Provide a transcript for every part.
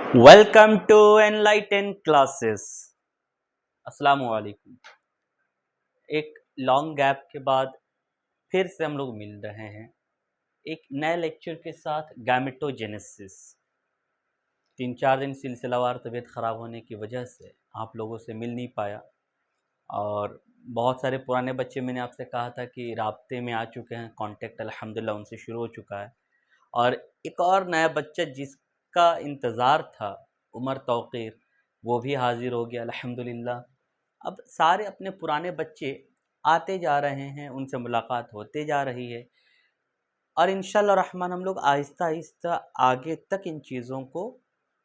Welcome to enlighten classes. अस्सलाम वालेकुम। एक लॉन्ग गैप के बाद फिर से हम लोग मिल रहे हैं एक नए लेक्चर के साथ गैमेटोजेनेसिस। 3-4 दिन सिलसिलावार तबीयत ख़राब होने की वजह से आप लोगों से मिल नहीं पाया और बहुत सारे पुराने बच्चे मैंने आपसे कहा था कि राब्ते में आ चुके हैं, कांटेक्ट अल्हम्दुलिल्लाह उनसे शुरू हो चुका है। और एक और नया बच्चा जिसका इंतज़ार था, उमर तौक़ीर, वो भी हाज़िर हो गया अल्हम्दुलिल्लाह। अब सारे अपने पुराने बच्चे आते जा रहे हैं, उनसे मुलाकात होते जा रही है और इंशाअल्लाह रहमान हम लोग आहिस्ता-आहिस्ता आगे तक इन चीज़ों को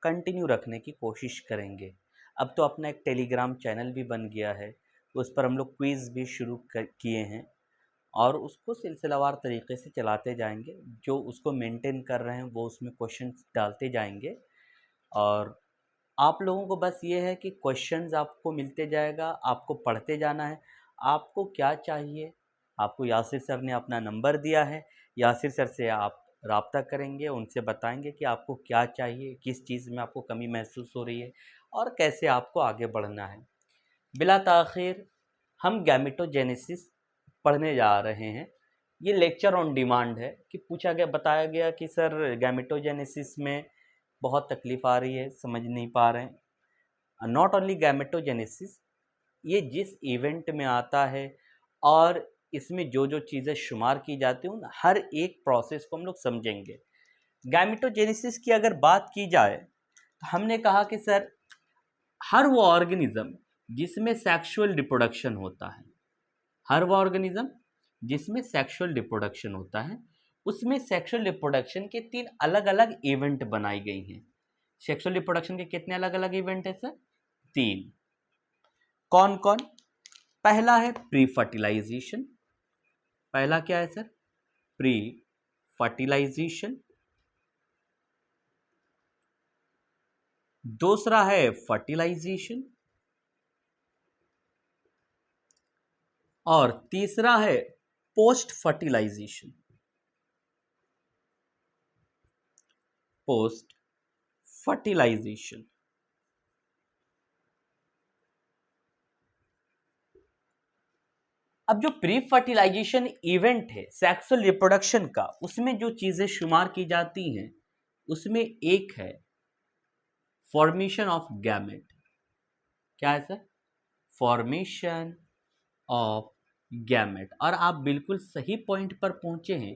कंटिन्यू रखने की कोशिश करेंगे। अब तो अपना एक टेलीग्राम चैनल भी बन गया है, उस पर हम लोग क्विज़ भी शुरू किए हैं और उसको सिलसिलावार तरीके से चलाते जाएंगे। जो उसको मेंटेन कर रहे हैं वो उसमें क्वेश्चंस डालते जाएंगे और आप लोगों को बस ये है कि क्वेश्चंस आपको मिलते जाएगा, आपको पढ़ते जाना है। आपको क्या चाहिए, आपको यासिर सर ने अपना नंबर दिया है, यासिर सर से आप राब्ता करेंगे, उनसे बताएंगे कि आपको क्या चाहिए, किस चीज़ में आपको कमी महसूस हो रही है और कैसे आपको आगे बढ़ना है। बिला ताख़ीर हम गैमेटोजेनेसिस पढ़ने जा रहे हैं। ये लेक्चर ऑन डिमांड है कि पूछा गया, बताया गया कि सर गैमेटोजेनेसिस में बहुत तकलीफ़ आ रही है, समझ नहीं पा रहे हैं। नॉट ओनली गैमेटोजेनेसिस, ये जिस इवेंट में आता है और इसमें जो जो चीज़ें शुमार की जाती हैं उन हर एक प्रोसेस को हम लोग समझेंगे। गैमेटोजेनेसिस की अगर बात की जाए तो हमने कहा कि सर हर वो ऑर्गेनिज्म जिसमें सेक्सुअल रिप्रोडक्शन होता है, हर वो ऑर्गेनिज्म जिसमें सेक्सुअल रिप्रोडक्शन होता है, उसमें सेक्सुअल रिप्रोडक्शन के 3 अलग अलग इवेंट बनाई गई हैं। सेक्सुअल रिप्रोडक्शन के कितने अलग अलग इवेंट है सर? 3। कौन कौन? पहला है प्री फर्टिलाइजेशन। पहला क्या है सर? Pre fertilisation. दूसरा है फर्टिलाइजेशन और तीसरा है पोस्ट फर्टिलाइजेशन। Post fertilization. अब जो प्री फर्टिलाइजेशन इवेंट है सेक्सुअल रिप्रोडक्शन का, उसमें जो चीजें शुमार की जाती हैं उसमें एक है फॉर्मेशन ऑफ गैमेट। क्या है सर? Formation of gamete. और आप बिल्कुल सही पॉइंट पर पहुंचे हैं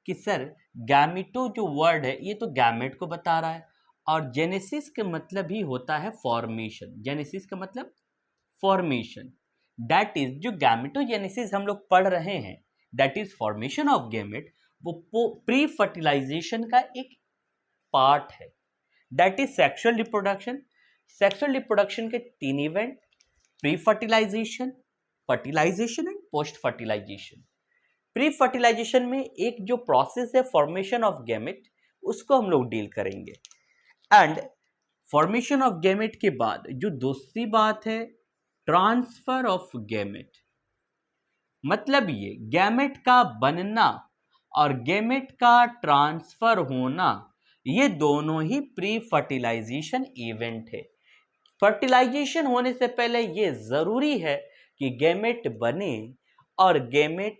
कि सर गैमेटो जो वर्ड है ये तो गैमेट को बता रहा है और जेनेसिस का मतलब ही होता है फॉर्मेशन। जेनेसिस का मतलब फॉर्मेशन। दैट इज जो गैमेटोजेनेसिस हम लोग पढ़ रहे हैं, that is formation of gamete, वो प्री फर्टिलाइजेशन का एक पार्ट है। That is sexual reproduction. Sexual reproduction के 3 event, pre fertilization, fertilization and post fertilization. Pre fertilization में एक जो प्रोसेस है फॉर्मेशन ऑफ गैमेट, उसको हम लोग डील करेंगे। एंड फॉर्मेशन ऑफ गैमेट के बाद जो दूसरी बात है ट्रांसफर ऑफ गैमेट। मतलब ये गैमेट का बनना और गैमेट का ट्रांसफर होना, ये दोनों ही प्री फर्टिलाइजेशन इवेंट है। फर्टिलाइजेशन होने से पहले ये जरूरी है कि गैमेट बने और गैमेट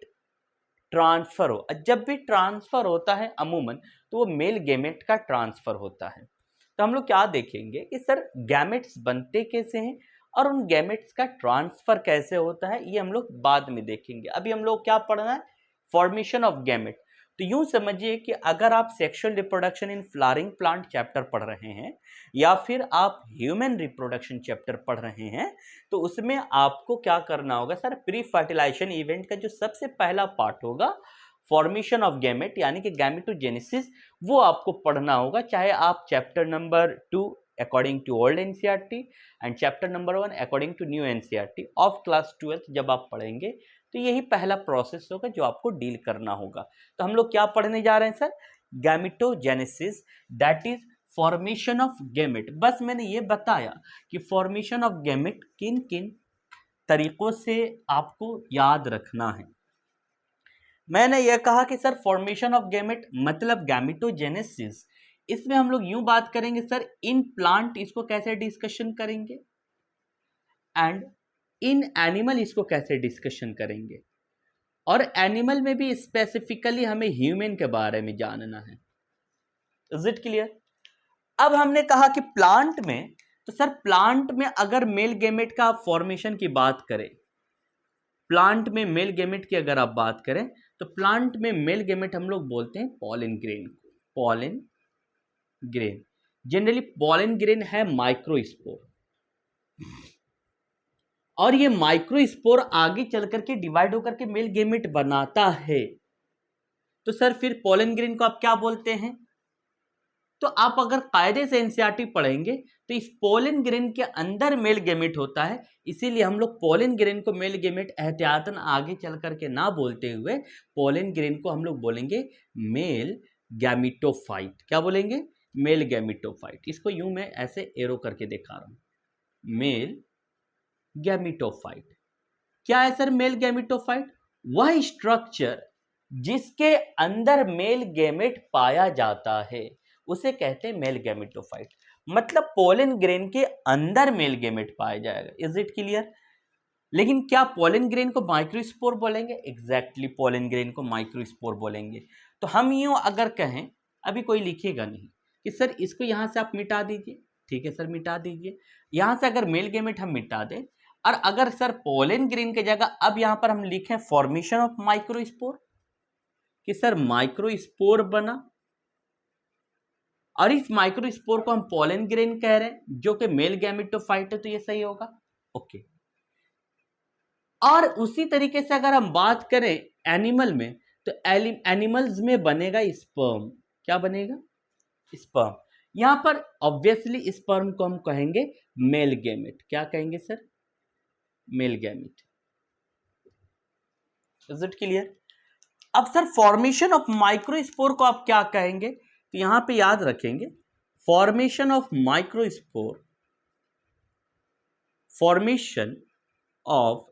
ट्रांसफर हो। जब भी ट्रांसफर होता है अमूमन तो वो मेल गैमेट का ट्रांसफर होता है। तो हम लोग क्या देखेंगे कि सर गैमेट्स बनते कैसे हैं और उन गैमेट्स का ट्रांसफर कैसे होता है, ये हम लोग बाद में देखेंगे। अभी हम लोग क्या पढ़ना है? Formation of gamete. तो यूं समझिए कि अगर आप sexual reproduction in flowering plant chapter पढ़ रहे हैं या फिर आप ह्यूमन रिप्रोडक्शन चैप्टर पढ़ रहे हैं, तो उसमें आपको क्या करना होगा सर? प्री फर्टिलाइजेशन इवेंट का जो सबसे पहला पार्ट होगा फॉर्मेशन ऑफ गैमेट यानी कि गैमेटोजेनेसिस, वो आपको पढ़ना होगा, चाहे आप chapter number 2 according to old NCERT and chapter number 1 according to new NCERT of class 12 जब आप पढ़ेंगे तो यही पहला प्रोसेस होगा जो आपको डील करना होगा। तो हम लोग क्या पढ़ने जा रहे हैं sir? Gametogenesis, that is formation of gamete. बस मैंने ये बताया कि फॉर्मेशन ऑफ गैमेट किन किन तरीकों से आपको याद रखना है। मैंने यह कहा कि सर फॉर्मेशन ऑफ गैमेट मतलब गैमेटोजेनेसिस इसमें हम लोग यूं बात करेंगे सर, इन प्लांट इसको कैसे डिस्कशन करेंगे एंड इन एनिमल इसको कैसे डिस्कशन करेंगे, और एनिमल में भी स्पेसिफिकली हमें ह्यूमन के बारे में जानना है। Is it clear? अब हमने कहा कि प्लांट में, तो सर प्लांट में अगर मेल गैमेट का आप फॉर्मेशन की बात करें, प्लांट में मेल गैमेट की अगर आप बात करें, तो प्लांट में मेल गैमेट हम लोग बोलते हैं पॉलन ग्रेन को। Pollen grain, generally pollen grain है माइक्रोस्पोर, और ये माइक्रोस्पोर आगे चल करके डिवाइड होकर के मेल गैमेट बनाता है। तो सर फिर पॉलन ग्रेन को आप क्या बोलते हैं? तो आप अगर कायदे से एनसीईआरटी पढ़ेंगे तो इस पोलन ग्रेन के अंदर मेल गैमेट होता है, इसीलिए हम लोग पोलन ग्रेन को मेल गैमेट एहतियातन आगे चल करके ना बोलते हुए पोलन ग्रेन को हम लोग बोलेंगे मेल गैमिटोफाइट। क्या बोलेंगे? Male gametophyte. इसको यूं मैं ऐसे एरो करके दिखा रहा हूं, मेल गैमिटोफाइट। क्या है सर मेल गैमिटोफाइट? वह स्ट्रक्चर जिसके अंदर मेल गैमेट पाया जाता है उसे कहते हैं मेल गैमेटोफाइट। मतलब पोलन ग्रेन के अंदर मेल गैमेट पाया जाएगा। Is it clear? लेकिन क्या पोलन ग्रेन को माइक्रोस्पोर बोलेंगे? एग्जैक्टली पोलन ग्रेन को माइक्रोस्पोर बोलेंगे। तो हम यूं अगर कहें, अभी कोई लिखेगा नहीं कि सर इसको यहां से आप मिटा दीजिए, ठीक है सर मिटा दीजिए। यहां से अगर मेल गैमेट हम मिटा दें, और अगर सर पोलन ग्रेन की जगह अब यहां पर हम लिखें फॉर्मेशन ऑफ माइक्रोस्पोर, कि सर माइक्रोस्पोर बना, और इस माइक्रोस्पोर को हम पोलन ग्रेन कह रहे हैं जो कि मेल गैमेटोफाइट है, तो ये सही होगा। ओके। और उसी तरीके से अगर हम बात करें एनिमल में, तो एनिमल्स में बनेगा स्पर्म। क्या बनेगा? स्पर्म। यहां पर ऑब्वियसली स्पर्म को हम कहेंगे मेल गैमेट। क्या कहेंगे sir? Male gamete. Is it clear? अब सर फॉर्मेशन ऑफ माइक्रोस्पोर को आप क्या कहेंगे? तो यहां पे याद रखेंगे, formation of microspore, formation of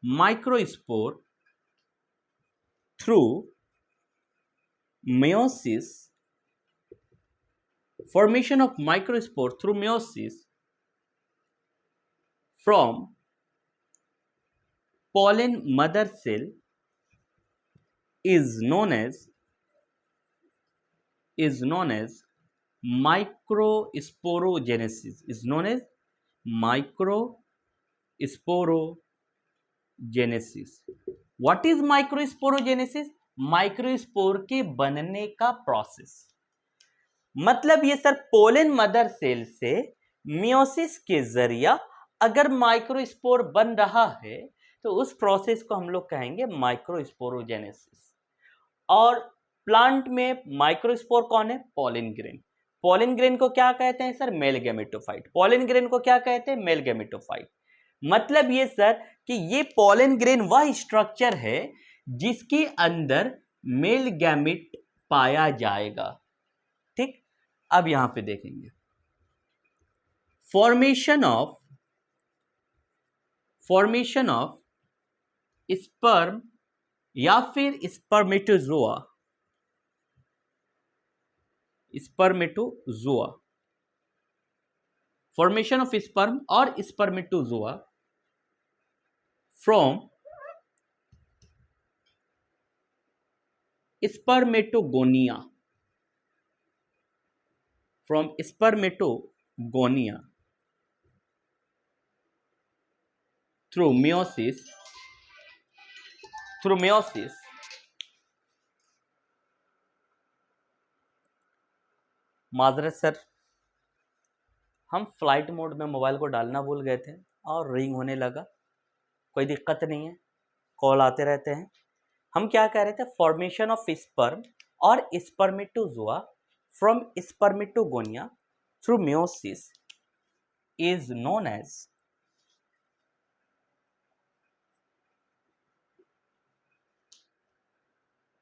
microspore through meiosis, formation of microspore through meiosis from pollen mother cell is known as microsporogenesis, is known as microsporogenesis. What is microsporogenesis? Microspore के बनने का प्रोसेस। मतलब ये सर पोलन मदर सेल से meiosis के जरिया अगर microspore बन रहा है तो उस प्रोसेस को हम लोग कहेंगे माइक्रोस्पोरोजेनेसिस। और प्लांट में माइक्रोस्पोर कौन है? Pollen grain. पोलन ग्रेन को क्या कहते हैं sir? Male gametophyte. Pollen grain को क्या कहते हैं? Male gametophyte. मतलब ये सर कि ये पोलन ग्रेन वह स्ट्रक्चर है जिसके अंदर मेल गैमेट पाया जाएगा। ठीक, अब यहां पे देखेंगे फॉर्मेशन ऑफ स्पर्म या फिर स्पर्मेटोजोआ। फॉर्मेशन ऑफ स्पर्म और spermatozoa from spermatogonia, through meiosis माजरत सर, हम फ्लाइट मोड में मोबाइल को डालना भूल गए थे और रिंग होने लगा। कोई दिक्कत नहीं है, कॉल आते रहते हैं। हम क्या कह रहे थे? फॉर्मेशन ऑफ स्पर्म और spermatozoa from spermatogonia through meiosis is known as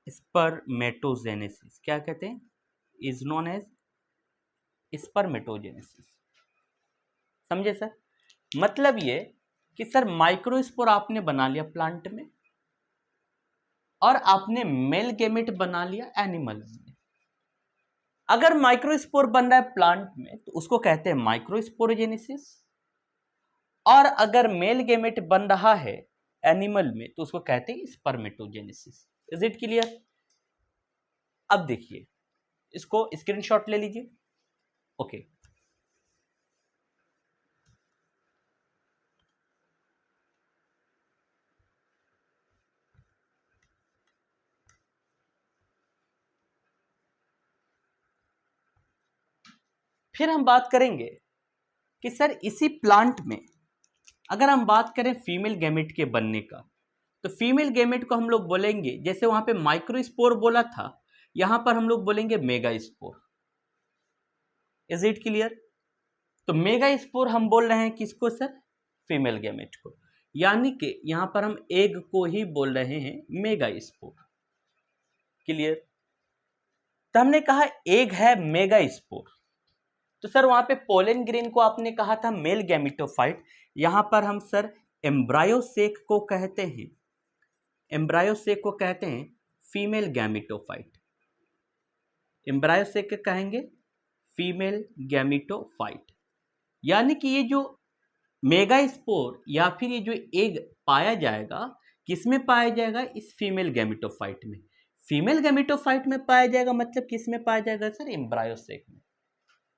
spermatogenesis. क्या कहते हैं? Is known as spermatogenesis. समझे सर? मतलब ये कि सर माइक्रोस्पोर आपने बना लिया प्लांट में और आपने मेल गैमेट बना लिया एनिमल्स में। अगर माइक्रोस्पोर बन रहा है प्लांट में तो उसको कहते हैं माइक्रोस्पोरोजेनेसिस, और अगर मेल गैमेट बन रहा है एनिमल में तो उसको कहते हैं स्पर्मेटोजेनेसिस। Is it clear? अब देखिए, इसको स्क्रीनशॉट ले लीजिए। ओके, फिर हम बात करेंगे कि सर इसी प्लांट में अगर हम बात करें फीमेल गैमेट के बनने का, तो फीमेल गैमेट को हम लोग बोलेंगे, जैसे वहां पे माइक्रोस्पोर बोला था, यहां पर हम लोग बोलेंगे मेगास्पोर। Is it clear? तो मेगास्पोर हम बोल रहे हैं किसको सर? फीमेल गैमेट को, यानी कि यहां पर हम एग को ही बोल रहे हैं मेगास्पोर। क्लियर? तो हमने कहा एग है मेगास्पोर, तो सर वहां पे पोलन ग्रेन को आपने कहा था मेल गैमेटोफाइट, यहां पर हम सर एम्ब्रायोसेक को कहते हैं, एम्ब्रायोसेक को कहते हैं फीमेल गैमेटोफाइट। एम्ब्रायोसेक कहेंगे फीमेल गैमेटोफाइट। यानी कि ये जो मेगास्पोर या फिर ये जो एग पाया जाएगा, किसमें पाया जाएगा? इस फीमेल गैमेटोफाइट में। फीमेल गैमेटोफाइट में पाया जाएगा मतलब किसमें पाया जाएगा सर? एम्ब्रायोसेक में।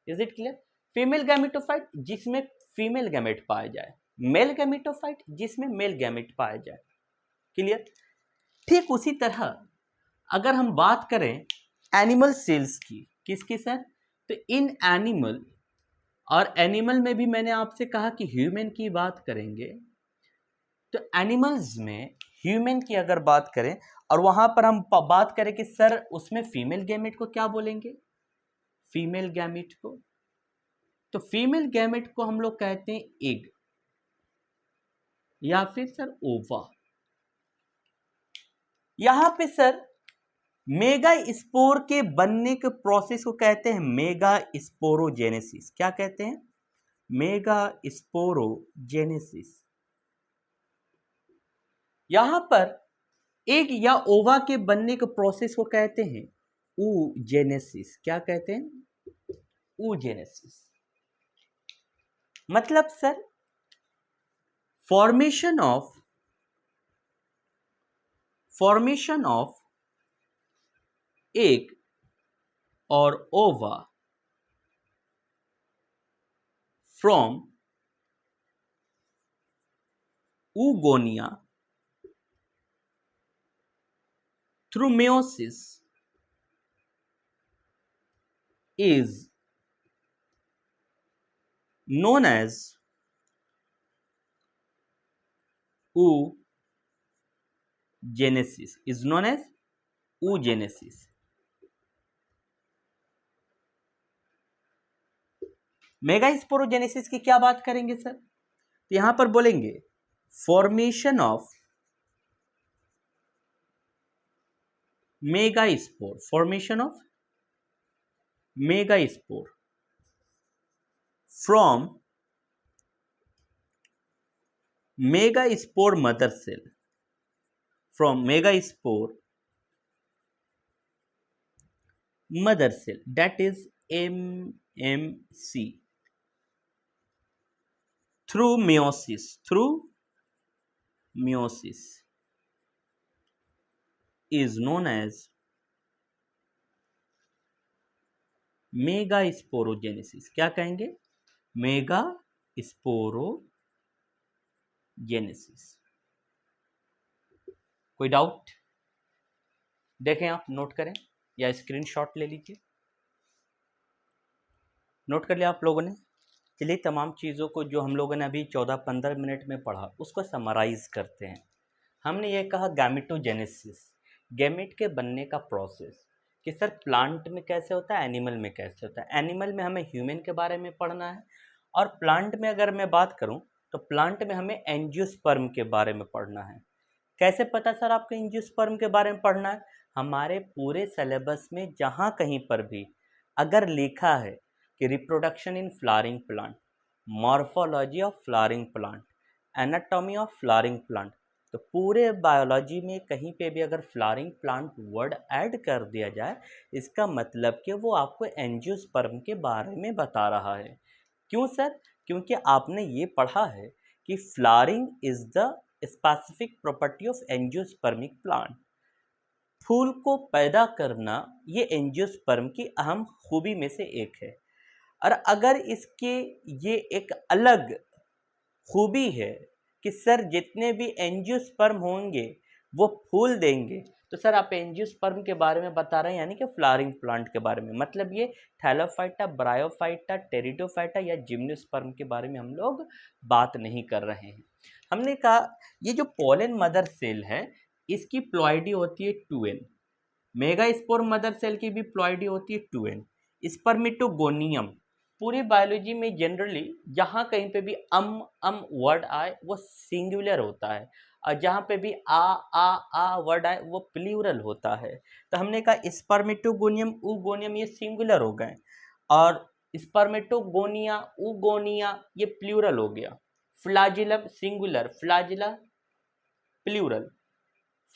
Is it clear? Female gametophyte जिसमें फीमेल गैमेट पाया जाए, मेल गैमेटोफाइट जिसमें मेल गैमेट पाया जाए। क्लियर? ठीक उसी तरह अगर हम बात करें एनिमल सेल्स की, किसकी सर? तो इन एनिमल, और एनिमल में भी मैंने आपसे कहा कि ह्यूमन की बात करेंगे, तो एनिमल्स में ह्यूमन की अगर बात करें और वहां पर हम बात करें कि सर उसमें फीमेल गैमेट को क्या बोलेंगे? फीमेल गैमेट को। तो फीमेल गैमेट को हम लोग कहते हैं एग या फिर सर ओवा। यहां पे सर मेगा स्पोर के बनने के प्रोसेस को कहते हैं मेगा स्पोरोजेनेसिस। क्या कहते हैं? Mega sporogenesis. यहां पर एग या ओवा के बनने के प्रोसेस को कहते हैं oogenesis। क्या कहते हैं? oogenesis। मतलब सर फॉर्मेशन ऑफ एग और ओवा from oogonia through meiosis is known as oogenesis। is known as oogenesis। Megasporogenesis की क्या बात करेंगे सर? तो यहां पर बोलेंगे formation of megaspore, formation of megaspore from megaspore mother cell, from megaspore mother cell, that is MMC, through meiosis is known as megasporogenesis. क्या कहेंगे? मेगास्पोरोजेनेसिस। कोई डाउट? देखें, आप नोट करें या स्क्रीनशॉट ले लीजिए। नोट कर लिया आप लोगों ने? चलिए, तमाम चीज़ों को जो हम लोगों ने अभी 14-15 मिनट में पढ़ा उसको समराइज करते हैं। हमने ये कहा गैमेटोजेनेसिस, गैमेट के बनने का प्रोसेस, कि सर प्लांट में कैसे होता है, एनिमल में कैसे होता है। एनिमल में हमें ह्यूमन के बारे में पढ़ना है, और प्लांट में अगर मैं बात करूं तो प्लांट में हमें एंजियोस्पर्म के बारे में पढ़ना है। कैसे पता सर आपको एंजियोस्पर्म के बारे में पढ़ना है? हमारे पूरे सिलेबस में जहाँ कहीं पर भी अगर लिखा है कि reproduction in flowering plant, morphology of flowering plant, anatomy of flowering plant, तो पूरे बायोलॉजी में कहीं पे भी अगर फ्लावरिंग प्लांट वर्ड ऐड कर दिया जाए, इसका मतलब कि वो आपको एंजियोस्पर्म के बारे में बता रहा है। क्यों सर? क्योंकि आपने ये पढ़ा है कि flowering is the specific property of angiospermic plant. फूल को पैदा करना ये एंजियोस्पर्म की अहम खूबी में से एक है। और अगर इसके ये एक अलग खूबी है कि सर जितने भी एंजियोस्पर्म होंगे वो फूल देंगे, तो सर आप एंजियोस्पर्म के बारे में बता रहे हैं, यानी कि फ्लावरिंग प्लांट के बारे में। मतलब ये थैलोफाइटा, ब्रायोफाइटा, टेरिडोफाइटा या जिम्नोस्पर्म के बारे में हम लोग बात नहीं कर रहे हैं। हमने कहा ये जो पोलन मदर सेल है इसकी प्लॉइडी होती है 2n। मेगास्पोर मदर सेल की भी प्लॉइडी होती है 2n। स्पर्मेटोगोनियम पूरी बायोलॉजी में जनरली जहाँ कहीं पे भी अम वर्ड आए वो सिंगुलर होता है, और जहाँ पे भी आ वर्ड आए वो प्लूरल होता है। तो हमने कहा स्पर्मेटोगोनियम, उगोनियम ये सिंगुलर हो गए, और स्पर्मेटोगोनिया, उगोनिया ये प्लूरल हो गया। Flagellum singular, flagella plural,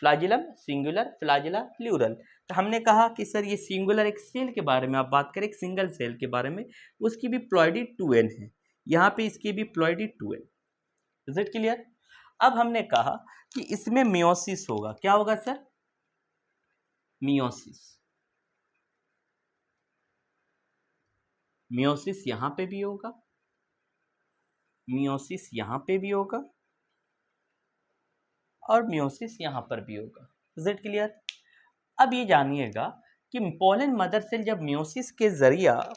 flagellum singular, flagella plural. तो हमने कहा कि सर ये सिंगुलर एक सेल के बारे में आप बात करें, एक सिंगल सेल के बारे में, उसकी भी प्लॉइडी 2n है, यहाँ पे इसकी भी ploidy 2n। Is it clear? अब हमने कहा कि इसमें मियोसिस होगा। क्या होगा सर? मियोसिस। मियोसिस यहाँ पे भी होगा, मियोसिस यहाँ पे भी होगा, और मियोसिस यहाँ पर भी होगा। Is it clear? अब ये जानिएगा कि पोलन मदर सेल जब मियोसिस के जरिया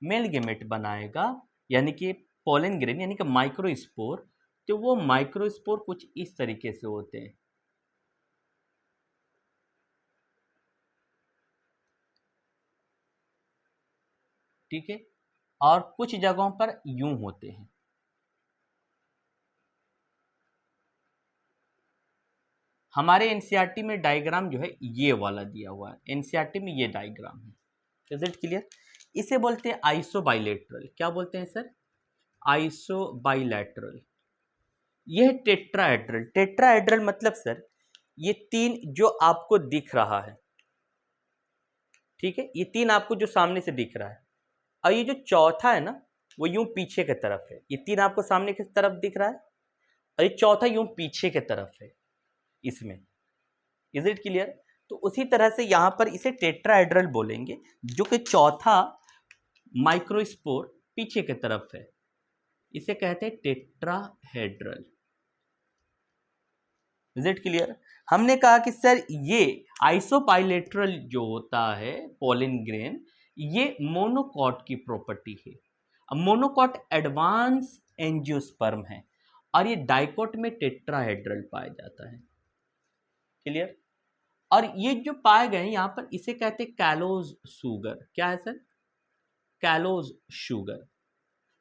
मेल गेमेट बनाएगा, यानी कि पोलन ग्रेन यानी कि माइक्रोस्पोर, तो वो माइक्रोस्पोर कुछ इस तरीके से होते हैं। ठीक है, और कुछ जगहों पर यूं होते हैं। हमारे एनसीईआरटी में डायग्राम जो है ये वाला दिया हुआ है, एनसीईआरटी में ये डायग्राम है। Is it clear? इसे बोलते हैं आइसोबाइलेटरल। क्या बोलते हैं सर? आइसोबाइलेटरल। यह टेट्राहेड्रल। टेट्राहेड्रल मतलब सर ये तीन जो आपको दिख रहा है, ठीक है, ये तीन आपको जो सामने से दिख रहा है, और ये जो चौथा है ना वो यूं पीछे की तरफ है। ये तीन आपको सामने की तरफ दिख रहा है, और ये चौथा यूं पीछे की तरफ है इसमें। Is it clear? तो उसी तरह से यहां पर इसे टेट्राहेड्रल बोलेंगे, जो कि चौथा माइक्रोस्पोर पीछे की तरफ है, इसे कहते हैं टेट्राहेड्रल। Is it clear? हमने कहा कि सर ये आइसोबाइलेटरल जो होता है पोलन ग्रेन, ये मोनोकॉट की प्रॉपर्टी है। अब मोनोकॉट एडवांस एंजियोस्पर्म है, और ये डाइकोट में टेट्राहेड्रल पाया जाता है। क्लियर? और ये जो पाए गए यहाँ पर इसे कहते हैं कैलोज शुगर। क्या है सर? Callose sugar.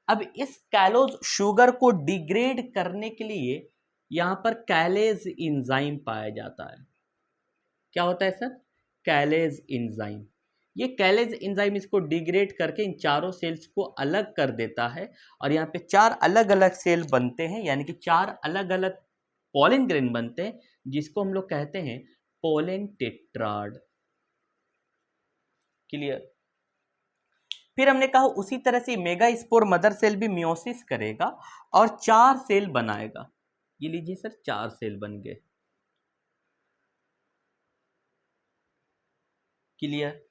अब इस कैलोज शुगर को डिग्रेड करने के लिए यहां पर कैलेज इंजाइम पाया जाता है। क्या होता है सर? कैलेज इंजाइम। ये कैलेज इंजाइम इसको डिग्रेड करके इन चारों सेल्स को अलग कर देता है, और यहाँ पे चार अलग अलग सेल बनते हैं, यानी कि चार अलग अलग पोलन ग्रेन बनते हैं, जिसको हम लोग कहते हैं पोलन टेट्राड। क्लियर? फिर हमने कहा उसी तरह से मेगास्पोर मदर सेल भी मियोसिस करेगा और चार सेल बनाएगा। ये लीजिए सर, चार सेल बन गए। क्लियर?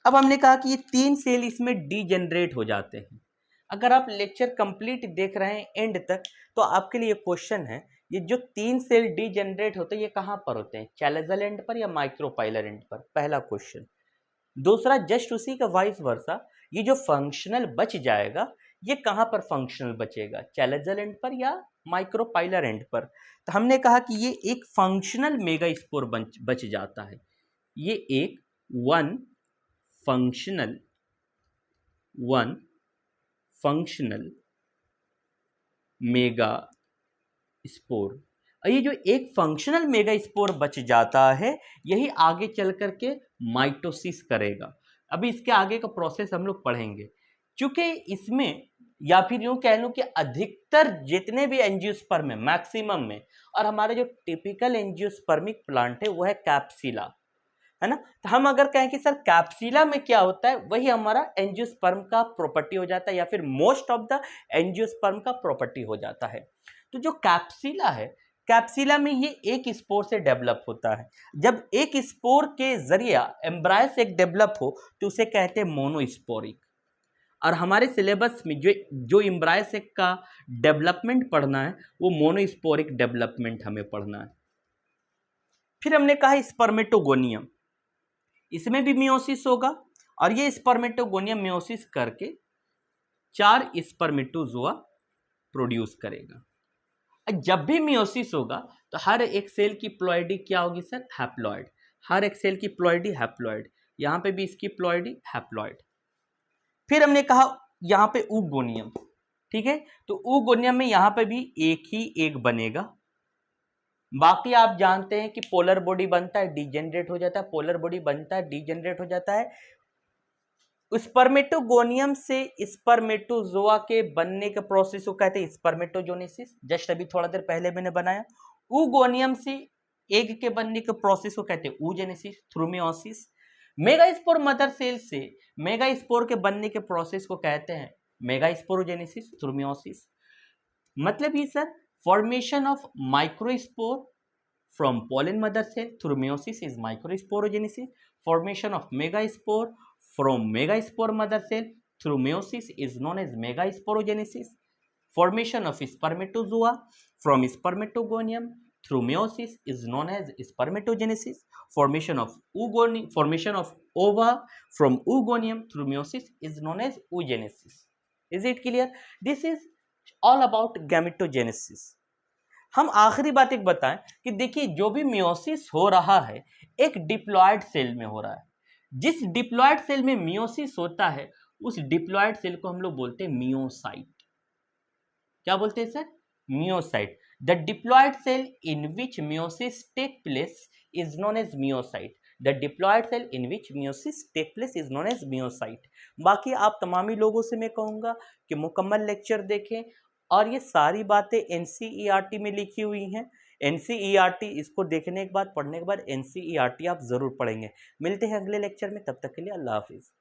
अब हमने कहा कि ये तीन सेल इसमें डीजेनरेट हो जाते हैं। अगर आप लेक्चर कंप्लीट देख रहे हैं एंड तक, तो आपके लिए क्वेश्चन है, ये जो तीन सेल डीजेनरेट होते हैं ये कहाँ पर होते हैं? चैलेजल एंड पर या माइक्रोपाइलर एंड पर? पहला क्वेश्चन। दूसरा, जस्ट उसी का वाइस वर्सा, ये जो फंक्शनल बच जाएगा ये कहाँ पर फंक्शनल बचेगा? चैलेजल एंड पर या माइक्रोपाइलर एंड पर? तो हमने कहा कि ये एक फंक्शनल मेगास्पोर बच जाता है। ये एक वन फंक्शनल मेगा स्पोर। और ये जो एक फंक्शनल मेगा स्पोर बच जाता है यही आगे चल करके माइटोसिस करेगा। अभी इसके आगे का प्रोसेस हम लोग पढ़ेंगे। चूंकि इसमें या फिर यूं कह लूं कि अधिकतर जितने भी एंजियोस्पर्म है मैक्सिमम में, और हमारे जो टिपिकल एंजियोस्पर्मिक प्लांट है वो है कैप्सिला, है ना। तो हम अगर कहें कि सर कैप्सिला में क्या होता है, वही हमारा एंजियोस्पर्म का प्रॉपर्टी हो जाता है, या फिर मोस्ट ऑफ द एंजियोस्पर्म का प्रॉपर्टी हो जाता है। तो जो कैप्सिला है, कैप्सिला में ये एक स्पोर से डेवलप होता है। जब एक स्पोर के जरिए एम्ब्रायो से एक डेवलप हो तो उसे कहते हैं मोनोस्पोरिक। और हमारे सिलेबस में जो जो एम्ब्रायोसेक का डेवलपमेंट पढ़ना है वो मोनोस्पोरिक डेवलपमेंट हमें पढ़ना है। फिर हमने कहा स्पर्मेटोगोनियम, इसमें भी मियोसिस होगा, और ये स्पर्मेटोगोनियम मियोसिस करके 4 स्पर्मेटोजोआ प्रोड्यूस करेगा। जब भी मियोसिस होगा तो हर एक सेल की प्लॉइडी क्या होगी सर, हैप्लॉइड। हर एक सेल की प्लॉइडी हैप्लॉइड, यहां पे भी इसकी प्लॉइडी हैप्लॉइड। फिर हमने कहा यहां पे ऊगोनियम, ठीक है, तो ऊगोनियम में यहां पे भी एक ही एक बनेगा। बाकी आप जानते हैं कि पोलर बॉडी बनता है, डीजेनरेट हो जाता है, पोलर बॉडी बनता है, डीजेनरेट हो जाता है। स्पर्मेटोगोनियम से स्पर्मेटोजोआ के बनने के प्रोसेस को कहते हैं स्पर्मेटोजेनेसिस, जस्ट अभी थोड़ा देर पहले मैंने बनाया। ऊगोनियम से एग के बनने के प्रोसेस को कहते हैं oogenesis through meiosis. Megaspore mother cell से मेगास्पोर के बनने के प्रोसेस को कहते हैं मेगास्पोरोजेनेसिस थ्रू मियोसिस। मतलब ये sir, formation of microspore from pollen mother cell through meiosis is microsporogenesis. Formation of megaspore from megaspore mother cell through meiosis is known as megasporogenesis. Formation of spermatozoa from spermatogonium through meiosis is known as spermatogenesis. Formation of ova from oogonium through meiosis is known as oogenesis. Is it clear? This is all about gametogenesis. हम आखिरी बात एक बताएं कि देखिए जो भी meiosis हो रहा है एक डिप्लॉयड सेल में हो रहा है। जिस डिप्लॉयड सेल में मियोसिस होता है उस डिप्लॉयड सेल को हम लोग बोलते हैं मियोसाइट। क्या बोलते हैं sir, meiocyte. The diploid cell in which meiosis take place is known as meiocyte. The diploid cell in which meiosis take place is known as meiocyte. बाकी आप तमामी लोगों से मैं कहूंगा कि मुकम्मल लेक्चर देखें, और ये सारी बातें एनसीईआरटी में लिखी हुई हैं। एनसीईआरटी इसको देखने के बाद, पढ़ने के बाद एनसीईआरटी आप जरूर पढ़ेंगे। मिलते हैं अगले लेक्चर में, तब तक के लिए अल्लाह हाफिज।